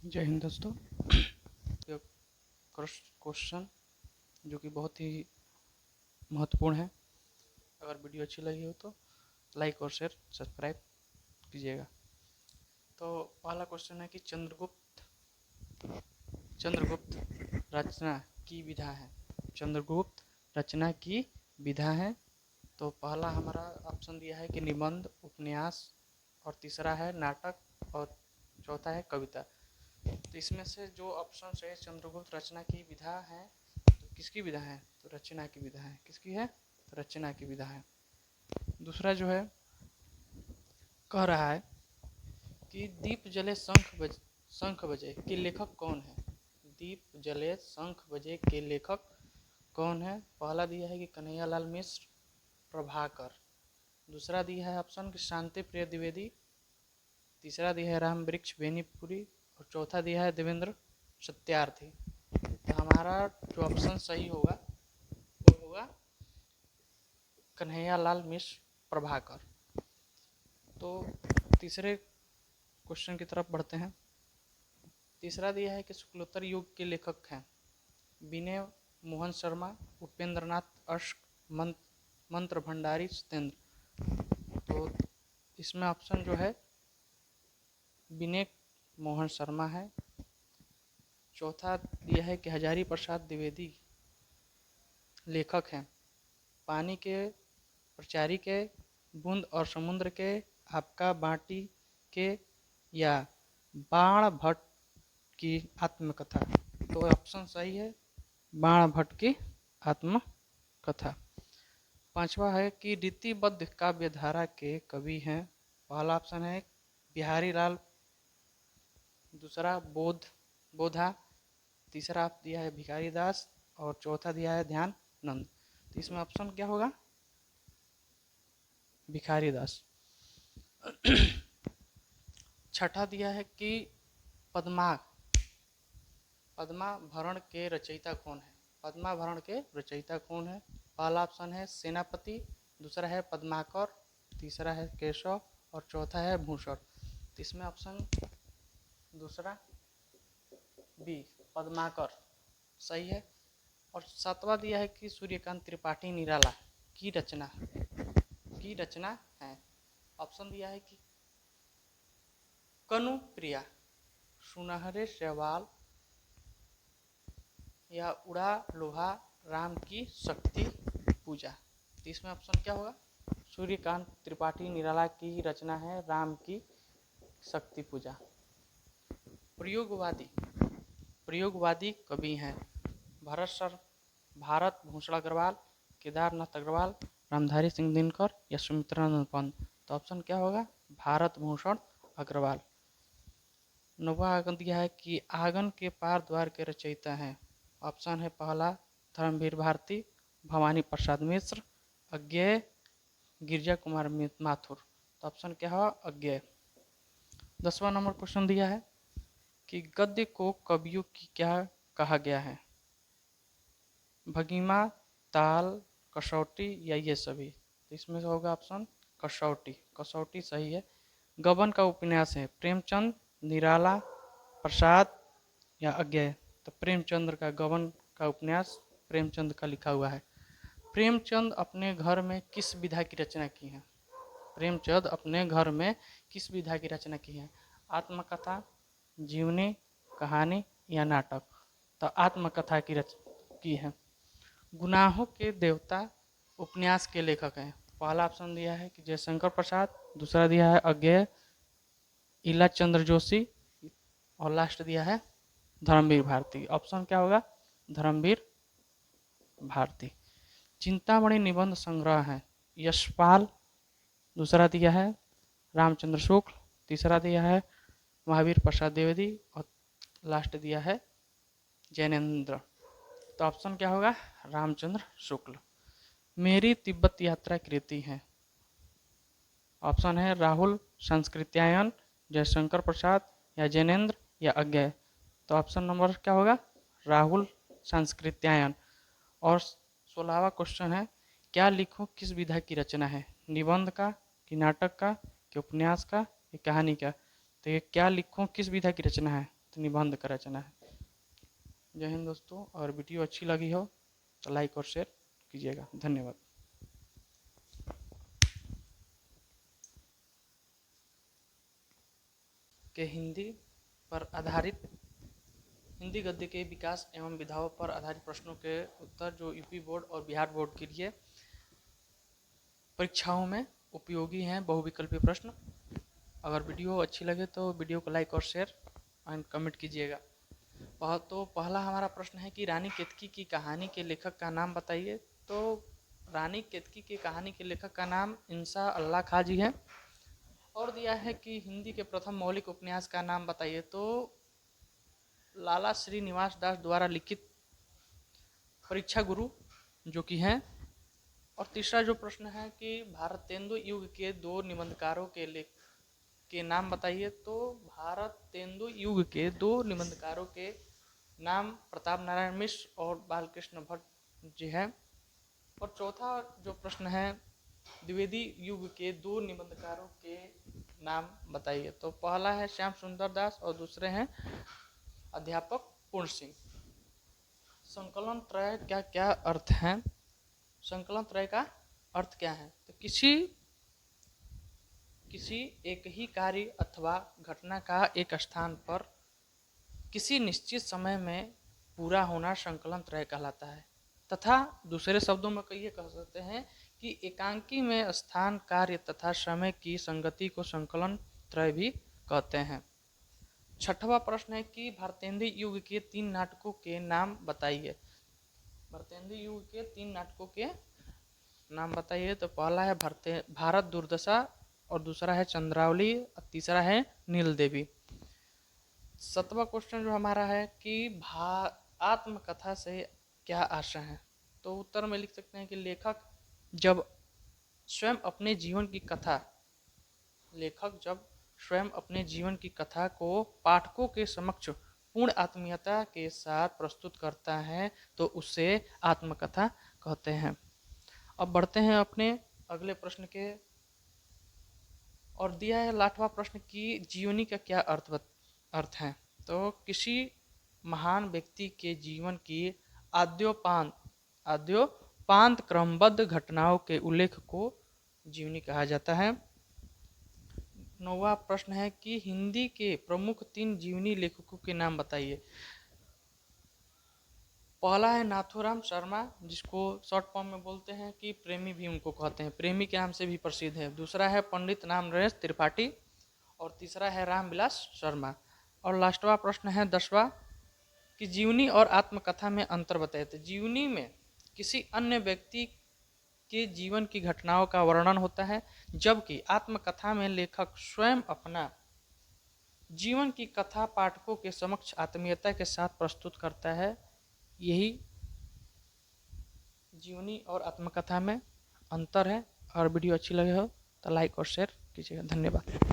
जय हिंद दोस्तों। ये क्वेश्चन जो कि बहुत ही महत्वपूर्ण है। अगर वीडियो अच्छी लगी हो तो लाइक और शेयर सब्सक्राइब कीजिएगा। तो पहला क्वेश्चन है कि चंद्रगुप्त रचना की विधा है। चंद्रगुप्त रचना की विधा है। तो पहला हमारा ऑप्शन दिया है कि निबंध, उपन्यास, और तीसरा है नाटक, और चौथा है कविता। तो इसमें से जो ऑप्शन है चंद्रगुप्त रचना की विधा है, तो किसकी विधा है? तो रचना की विधा है। किसकी है? तो रचना की विधा है। दूसरा जो है कह रहा है कि दीप जले शंख बजे के लेखक कौन है? दीप जले शंख बजे के लेखक कौन है? पहला दिया है कि कन्हैयालाल मिश्र, प्रभाकर। दूसरा दिया है ऑप्शन कि शांति प्रिय द्विवेदी। तीसरा दिया है राम वृक्ष बेनीपुरी, और चौथा दिया है देवेंद्र सत्यार्थी। तो हमारा जो ऑप्शन सही होगा वो होगा कन्हैयालाल मिश्र, प्रभाकर। तो तीसरे क्वेश्चन की तरफ बढ़ते हैं। तीसरा दिया है कि शुक्लोत्तर युग के लेखक हैं विनय मोहन शर्मा, उपेंद्र नाथ अश्क, मंत्र भंडारी सत्येंद्र। तो इसमें ऑप्शन जो है विनय मोहन शर्मा है। चौथा दिया है कि हजारी प्रसाद द्विवेदी लेखक हैं पानी के प्रचारी के, बूंद और समुद्र के, आपका बाटी के, या बाण भट्ट की आत्मकथा। तो ऑप्शन सही है बाण भट्ट की आत्मकथा। पांचवा है कि रीतिबद्ध काव्य धारा के कवि हैं। पहला ऑप्शन है बिहारी लाल, दूसरा बोधा, तीसरा दिया है भिखारी दास, और चौथा दिया है ध्याननंद। तो इसमें ऑप्शन क्या होगा? भिखारी दास। छठा दिया है कि पद्माभरण के रचयिता कौन है? पद्माभरण के रचयिता कौन है? पहला ऑप्शन है सेनापति, दूसरा है पद्माकर, तीसरा है केशव, और चौथा है भूषण। तो इसमें ऑप्शन दूसरा बी पद्माकर सही है। और सातवां दिया है कि सूर्यकांत त्रिपाठी निराला की रचना है। ऑप्शन दिया है कि कनु प्रिया, सुनहरे सवाल, या उड़ा लोहा, राम की शक्ति पूजा। तो इसमें ऑप्शन क्या होगा? सूर्यकांत त्रिपाठी निराला की रचना है राम की शक्ति पूजा। प्रयोगवादी कवि हैं भारत भूषण अग्रवाल, केदारनाथ अग्रवाल, रामधारी सिंह दिनकर, या सुमित्रानंद पंत। तो ऑप्शन क्या होगा? भारत भूषण अग्रवाल। नौवा दिया है कि आंगन के पार द्वार के रचयिता हैं। ऑप्शन है पहला धर्मवीर भारती, भवानी प्रसाद मिश्र, अज्ञेय, गिरजा कुमार माथुर। तो ऑप्शन क्या होगा? अज्ञेय। 10वां नंबर क्वेश्चन दिया है कि गद्य को कवियों की क्या कहा गया है? भंगिमा, ताल, कसौटी, या ये सभी। तो इसमें से होगा ऑप्शन कसौटी सही है। गबन का उपन्यास है प्रेमचंद, निराला, प्रसाद, या अज्ञेय। तो प्रेमचंद्र का गबन का उपन्यास प्रेमचंद का लिखा हुआ है। प्रेमचंद अपने घर में किस विधा की रचना की है? प्रेमचंद अपने घर में किस विधा की रचना की है? आत्मकथा, जीवनी, कहानी, या नाटक। तो आत्मकथा की है। गुनाहों के देवता उपन्यास के लेखक हैं। पहला ऑप्शन दिया है कि जयशंकर प्रसाद, दूसरा दिया है अज्ञेय, इला चंद्र जोशी, और लास्ट दिया है धर्मवीर भारती। ऑप्शन क्या होगा? धर्मवीर भारती। चिंतामणि निबंध संग्रह है यशपाल, दूसरा दिया है रामचंद्र शुक्ल, तीसरा दिया है महावीर प्रसाद द्विवेदी, और लास्ट दिया है जैनेन्द्र। तो ऑप्शन क्या होगा? रामचंद्र शुक्ल। मेरी तिब्बत यात्रा कृति है। ऑप्शन है राहुल संस्कृत्यायन, जयशंकर प्रसाद, या जैनेन्द्र, या अज्ञेय। तो ऑप्शन नंबर क्या होगा? राहुल संस्कृत्यायन। और 16वां क्वेश्चन है क्या लिखो किस विधा की रचना है? निबंध का, कि नाटक का, कि उपन्यास का, कि कहानी का। तो ये क्या लिखो किस विधा की रचना है? तो निबंध का रचना है। जय हिंद दोस्तों, और वीडियो अच्छी लगी हो तो लाइक और शेयर कीजिएगा। धन्यवाद। के हिंदी गद्य के विकास एवं विधाओं पर आधारित प्रश्नों के उत्तर जो यूपी बोर्ड और बिहार बोर्ड के लिए परीक्षाओं में उपयोगी हैं, बहुविकल्पीय प्रश्न। अगर वीडियो अच्छी लगे तो वीडियो को लाइक और शेयर एंड कमेंट कीजिएगा। तो पहला हमारा प्रश्न है कि रानी केतकी की कहानी के लेखक का नाम बताइए। तो रानी केतकी की कहानी के लेखक का नाम इंसा अल्लाह खां जी है। और दिया है कि हिंदी के प्रथम मौलिक उपन्यास का नाम बताइए। तो लाला श्रीनिवास दास द्वारा लिखित परीक्षा गुरु जो कि हैं। और तीसरा जो प्रश्न है कि भारतेंदु युग के दो निबंधकारों के नाम बताइए। तो भारतेंदु युग के दो निबंधकारों के नाम प्रताप नारायण मिश्र और बालकृष्ण भट्ट जी हैं। और चौथा जो प्रश्न है द्विवेदी युग के दो निबंधकारों के नाम बताइए। तो पहला है श्याम सुंदर दास और दूसरे हैं अध्यापक पूर्ण सिंह। संकलन त्रय का क्या अर्थ है? संकलन त्रय का अर्थ क्या है? तो किसी एक ही कार्य अथवा घटना का एक स्थान पर किसी निश्चित समय में पूरा होना संकलन त्रय कहलाता है। तथा दूसरे शब्दों में ये कह सकते हैं कि एकांकी में स्थान, कार्य तथा समय की संगति को संकलन त्रय भी कहते हैं। छठवां प्रश्न है कि भारतेंदु युग के 3 नाटकों के नाम बताइए। भारतेंदु युग के 3 नाटकों के नाम बताइए। तो पहला है भारत दुर्दशा और दूसरा है चंद्रावली और तीसरा है नील देवी। 7वां क्वेश्चन जो हमारा है कि आत्मकथा से क्या आशा है। तो उत्तर में लिख सकते हैं कि लेखक जब स्वयं अपने जीवन की कथा को पाठकों के समक्ष पूर्ण आत्मीयता के साथ प्रस्तुत करता है तो उसे आत्मकथा कहते हैं। अब बढ़ते हैं अपने अगले प्रश्न के। और दिया है 8वां प्रश्न कि जीवनी का क्या अर्थ है। तो किसी महान व्यक्ति के जीवन की आद्योपांत क्रमबद्ध घटनाओं के उल्लेख को जीवनी कहा जाता है। 9वां प्रश्न है कि हिंदी के प्रमुख 3 जीवनी लेखकों के नाम बताइए। पहला है नाथूराम शर्मा, जिसको शॉर्ट फॉर्म में बोलते हैं कि प्रेमी भी उनको कहते हैं, प्रेमी के नाम से भी प्रसिद्ध है। दूसरा है पंडित रामनरेश त्रिपाठी और तीसरा है रामविलास शर्मा। और लास्टवा प्रश्न है 10वां कि जीवनी और आत्मकथा में अंतर बताइए। तो जीवनी में किसी अन्य व्यक्ति के जीवन की घटनाओं का वर्णन होता है, जबकि आत्मकथा में लेखक स्वयं अपना जीवन की कथा पाठकों के समक्ष आत्मीयता के साथ प्रस्तुत करता है। यही जीवनी और आत्मकथा में अंतर है। और वीडियो अच्छी लगे हो तो लाइक और शेयर कीजिएगा। धन्यवाद।